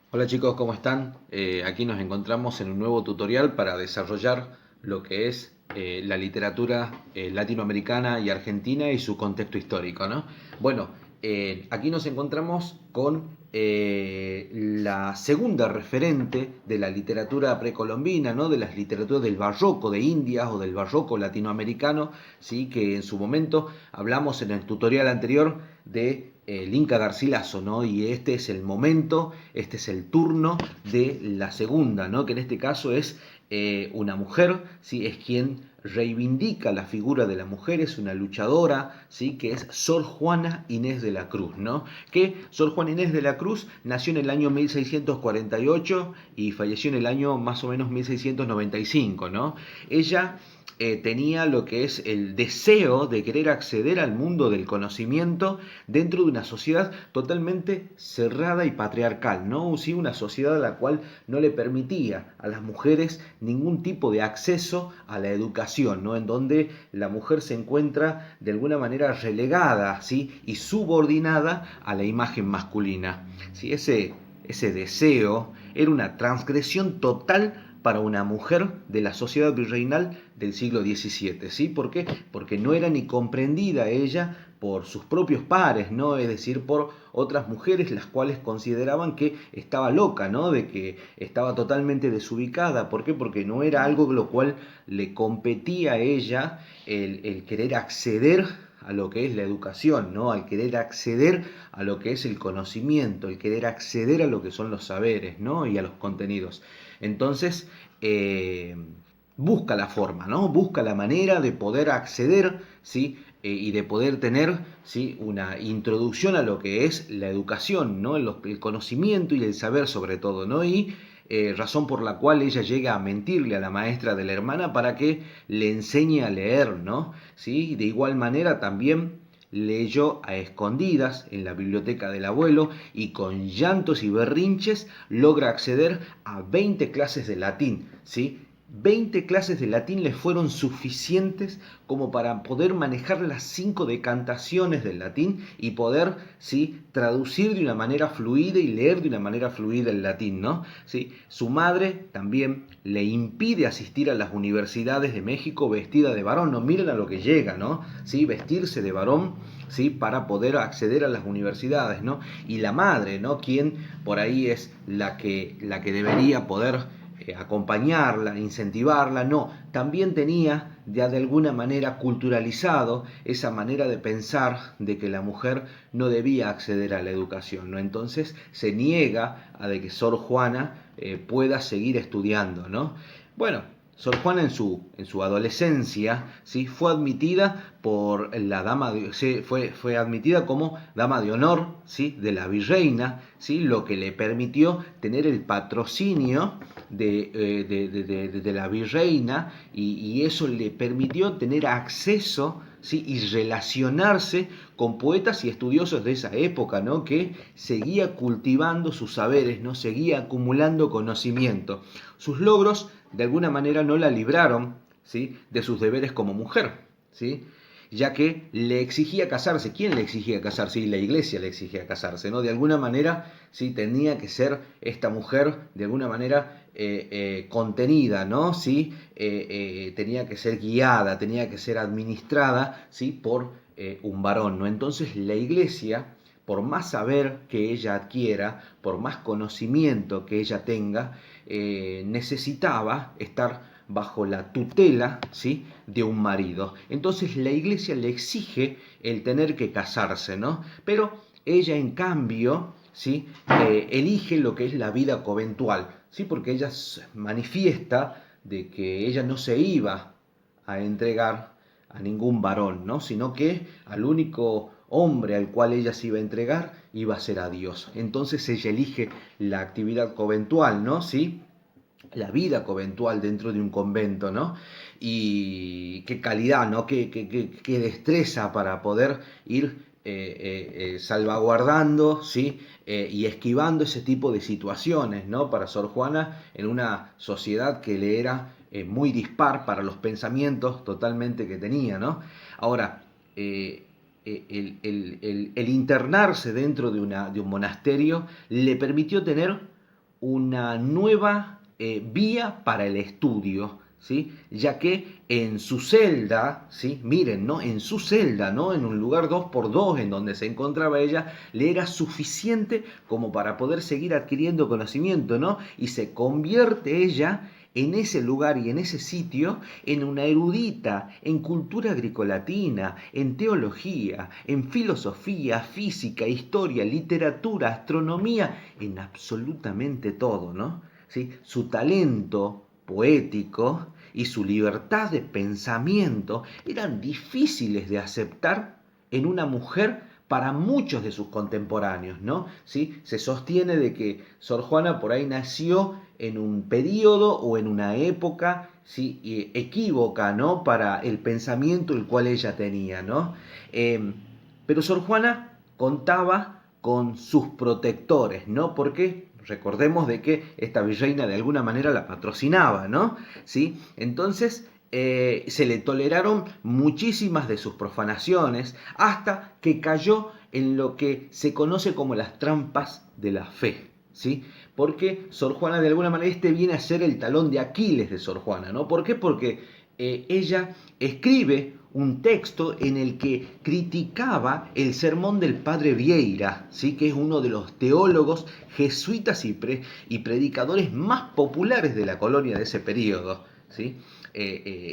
Hola chicos, ¿cómo están? Aquí nos encontramos en un nuevo tutorial para desarrollar lo que es la literatura latinoamericana y argentina y su contexto histórico, ¿no? Bueno, aquí nos encontramos con la segunda referente de la literatura precolombina, ¿no? De las literaturas del barroco de Indias o del barroco latinoamericano, ¿sí? Que en su momento hablamos en el tutorial anterior de el Inca Garcilaso, ¿no? Y este es el momento, este es el turno de la segunda, ¿no? Que en este caso es una mujer, ¿sí? Es quien reivindica la figura de la mujer, es una luchadora, ¿sí? Que es Sor Juana Inés de la Cruz, ¿no? Que Sor Juana Inés de la Cruz nació en el año 1648 y falleció en el año más o menos 1695, ¿no? Ella tenía lo que es el deseo de querer acceder al mundo del conocimiento dentro de una sociedad totalmente cerrada y patriarcal, ¿no? Sí, una sociedad a la cual no le permitía a las mujeres ningún tipo de acceso a la educación, ¿no? En donde la mujer se encuentra de alguna manera relegada, ¿sí? Y subordinada a la imagen masculina. ¿Sí? Ese deseo era una transgresión total para una mujer de la sociedad virreinal del siglo XVII. ¿Sí? ¿Por qué? Porque no era ni comprendida ella por sus propios pares, ¿no? Es decir, por otras mujeres las cuales consideraban que estaba loca, ¿no? De que estaba totalmente desubicada. ¿Por qué? Porque no era algo lo cual le competía a ella el querer acceder a lo que es la educación, ¿no? Al querer acceder a lo que es el conocimiento, el querer acceder a lo que son los saberes, ¿no? Y a los contenidos. Entonces, busca la forma, ¿no? Busca la manera de poder acceder, ¿sí? Y de poder tener, ¿sí? Una introducción a lo que es la educación, ¿no? El conocimiento y el saber sobre todo, ¿no? Y razón por la cual ella llega a mentirle a la maestra de la hermana para que le enseñe a leer, ¿no? ¿Sí? De igual manera también leyó a escondidas en la biblioteca del abuelo y con llantos y berrinches logra acceder a 20 clases de latín, ¿sí? 20 clases de latín le fueron suficientes como para poder manejar las 5 decantaciones del latín y poder, ¿sí? Traducir de una manera fluida y leer de una manera fluida el latín, ¿no? ¿Sí? Su madre también le impide asistir a las universidades de México vestida de varón, no miren a lo que llega, ¿no? ¿Sí? Vestirse de varón, ¿sí? Para poder acceder a las universidades, ¿no? Y la madre, ¿no? Quien por ahí es la que debería poder acompañarla, incentivarla, no, también tenía ya de alguna manera culturalizado esa manera de pensar de que la mujer no debía acceder a la educación, ¿no? Entonces se niega a de que Sor Juana pueda seguir estudiando, ¿no? Bueno, Sor Juana en su adolescencia, ¿sí? Fue admitida por la dama fue admitida como dama de honor, ¿sí? De la virreina, ¿sí? Lo que le permitió tener el patrocinio de la virreina y eso le permitió tener acceso, ¿sí? Y relacionarse con poetas y estudiosos de esa época, ¿no? Que seguía cultivando sus saberes, ¿no? Seguía acumulando conocimiento. Sus logros de alguna manera no la libraron, ¿sí? De sus deberes como mujer, ¿sí? Ya que le exigía casarse. ¿Quién le exigía casarse? Y la iglesia le exigía casarse, ¿no? De alguna manera, sí, tenía que ser esta mujer, de alguna manera, contenida, ¿no? ¿Sí? Tenía que ser guiada, tenía que ser administrada, ¿sí? Por un varón, ¿no? Entonces la iglesia, por más saber que ella adquiera, por más conocimiento que ella tenga, necesitaba estar bajo la tutela, ¿sí? De un marido. Entonces la iglesia le exige el tener que casarse, ¿no? Pero ella en cambio, ¿sí? Elige lo que es la vida conventual, ¿sí? Porque ella manifiesta de que ella no se iba a entregar a ningún varón, ¿no? Sino que al único hombre al cual ella se iba a entregar iba a ser a Dios. Entonces ella elige la actividad conventual, ¿no? ¿Sí? La vida conventual dentro de un convento, ¿no? Y qué calidad, ¿no? Qué destreza para poder ir salvaguardando, ¿sí? Y esquivando ese tipo de situaciones, ¿no? Para Sor Juana en una sociedad que le era muy dispar para los pensamientos totalmente que tenía, ¿no? Ahora, el internarse dentro de un monasterio le permitió tener una nueva vía para el estudio, ¿sí? Ya que en su celda, ¿sí? Miren, ¿no? En su celda, ¿no? En un lugar 2x2 en donde se encontraba ella, le era suficiente como para poder seguir adquiriendo conocimiento, ¿no? Y se convierte ella en ese lugar y en ese sitio en una erudita en cultura grecolatina, en teología, en filosofía, física, historia, literatura, astronomía, en absolutamente todo, ¿no? ¿Sí? Su talento poético y su libertad de pensamiento eran difíciles de aceptar en una mujer para muchos de sus contemporáneos, ¿no? ¿Sí? Se sostiene de que Sor Juana por ahí nació en un periodo o en una época, ¿sí? Equívoca, ¿no? Para el pensamiento el cual ella tenía, ¿no? Pero Sor Juana contaba con sus protectores, ¿no? Porque recordemos de que esta virreina de alguna manera la patrocinaba, ¿no? ¿Sí? Entonces se le toleraron muchísimas de sus profanaciones hasta que cayó en lo que se conoce como las trampas de la fe, ¿sí? Porque Sor Juana de alguna manera viene a ser el talón de Aquiles de Sor Juana, ¿no? ¿Por qué? Porque ella escribe un texto en el que criticaba el sermón del padre Vieira, ¿sí? Que es uno de los teólogos jesuitas y predicadores más populares de la colonia de ese periodo, ¿sí?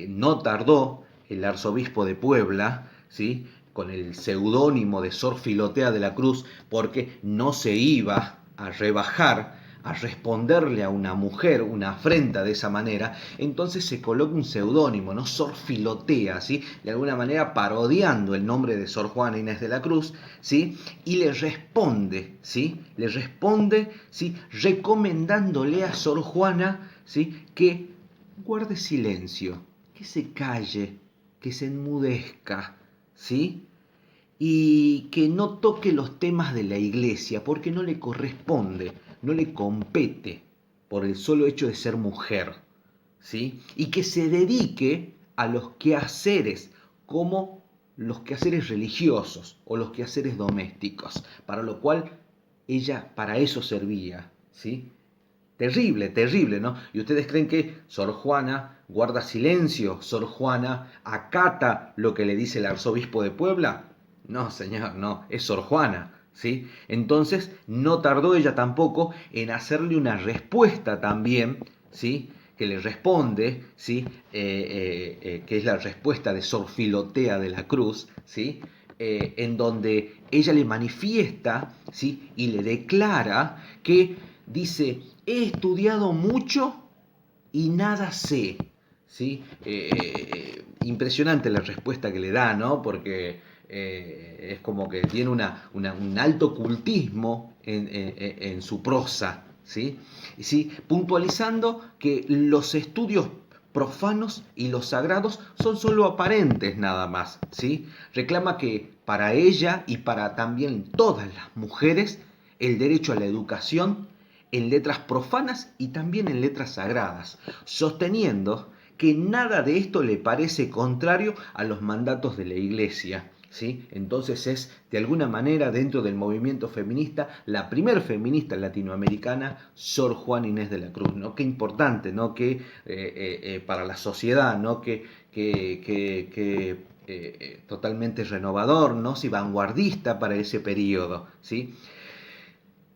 No tardó el arzobispo de Puebla, ¿sí? Con el seudónimo de Sor Filotea de la Cruz, porque no se iba a rebajar a responderle a una mujer una afrenta de esa manera, entonces se coloca un seudónimo, ¿no? Sor Filotea, ¿sí? De alguna manera parodiando el nombre de Sor Juana Inés de la Cruz, ¿sí? Y le responde, ¿sí? Le responde, ¿sí? Recomendándole a Sor Juana, ¿sí? Que guarde silencio, que se calle, que se enmudezca, ¿sí? Y que no toque los temas de la iglesia porque no le corresponde, no le compete por el solo hecho de ser mujer, ¿sí? Y que se dedique a los quehaceres como los quehaceres religiosos o los quehaceres domésticos, para lo cual ella para eso servía, ¿sí? Terrible, terrible, ¿no? ¿Y ustedes creen que Sor Juana guarda silencio? ¿Sor Juana acata lo que le dice el arzobispo de Puebla? No, señor, no, es Sor Juana, ¿sí? Entonces no tardó ella tampoco en hacerle una respuesta también, ¿sí? Que le responde, ¿sí? Que es la respuesta de Sor Filotea de la Cruz, ¿sí? En donde ella le manifiesta, ¿sí? Y le declara que dice, he estudiado mucho y nada sé, ¿sí? Impresionante la respuesta que le da, ¿no? Porque es como que tiene un alto cultismo en su prosa, ¿sí? ¿Sí? Puntualizando que los estudios profanos y los sagrados son solo aparentes nada más, ¿sí? Reclama que para ella y para también todas las mujeres el derecho a la educación en letras profanas y también en letras sagradas, sosteniendo que nada de esto le parece contrario a los mandatos de la Iglesia. ¿Sí? Entonces es, de alguna manera, dentro del movimiento feminista, la primer feminista latinoamericana, Sor Juana Inés de la Cruz, ¿no? Qué importante, ¿no? Que para la sociedad, ¿no? Totalmente renovador, ¿no? Sí, vanguardista para ese periodo, ¿sí?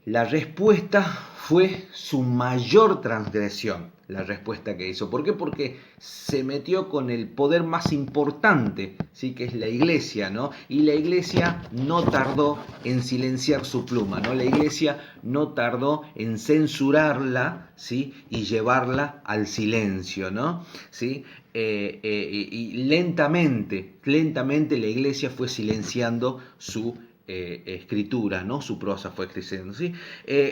La respuesta fue su mayor transgresión, la respuesta que hizo. ¿Por qué? Porque se metió con el poder más importante, ¿sí? Que es la iglesia, ¿no? Y la iglesia no tardó en silenciar su pluma, ¿no? La iglesia no tardó en censurarla, ¿sí? Y llevarla al silencio, ¿no? ¿Sí? Y lentamente la iglesia fue silenciando su escritura, ¿no? Su prosa fue creciendo, ¿sí?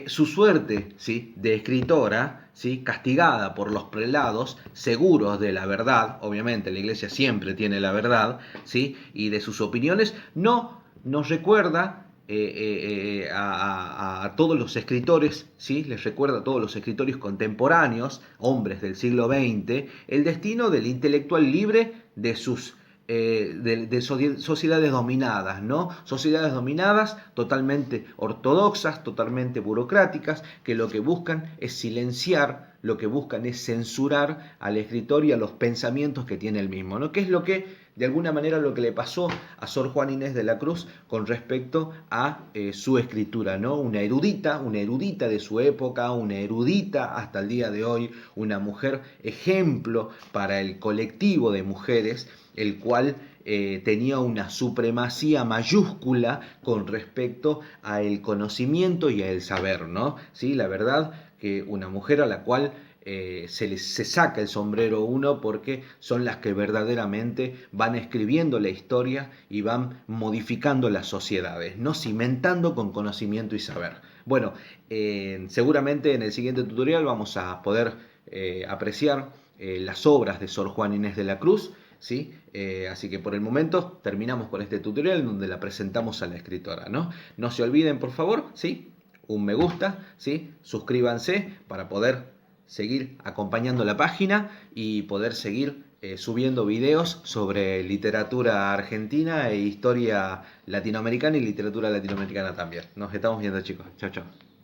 Su suerte, ¿sí? De escritora, ¿sí? Castigada por los prelados, seguros de la verdad, obviamente la iglesia siempre tiene la verdad, ¿sí? Y de sus opiniones, no nos recuerda a todos los escritores, ¿sí? Les recuerda a todos los escritores contemporáneos, hombres del siglo XX, el destino del intelectual libre de sus sociedades dominadas, ¿no? Sociedades dominadas totalmente ortodoxas, totalmente burocráticas, que lo que buscan es silenciar, lo que buscan es censurar al escritor y a los pensamientos que tiene el mismo, ¿no? Que es lo que, de alguna manera, lo que le pasó a Sor Juana Inés de la Cruz con respecto a su escritura, ¿no? Una erudita de su época, una erudita hasta el día de hoy, una mujer ejemplo para el colectivo de mujeres, el cual tenía una supremacía mayúscula con respecto al conocimiento y al saber, ¿no? ¿Sí? La verdad que una mujer a la cual se saca el sombrero uno, porque son las que verdaderamente van escribiendo la historia y van modificando las sociedades, no cimentando con conocimiento y saber. Bueno, seguramente en el siguiente tutorial vamos a poder apreciar las obras de Sor Juana Inés de la Cruz, ¿sí? Así que por el momento terminamos con este tutorial en donde la presentamos a la escritora, ¿no? No se olviden, por favor, ¿sí? Un me gusta, ¿sí? Suscríbanse para poder seguir acompañando la página y poder seguir subiendo videos sobre literatura argentina e historia latinoamericana y literatura latinoamericana también. Nos estamos viendo, chicos. Chao, chao.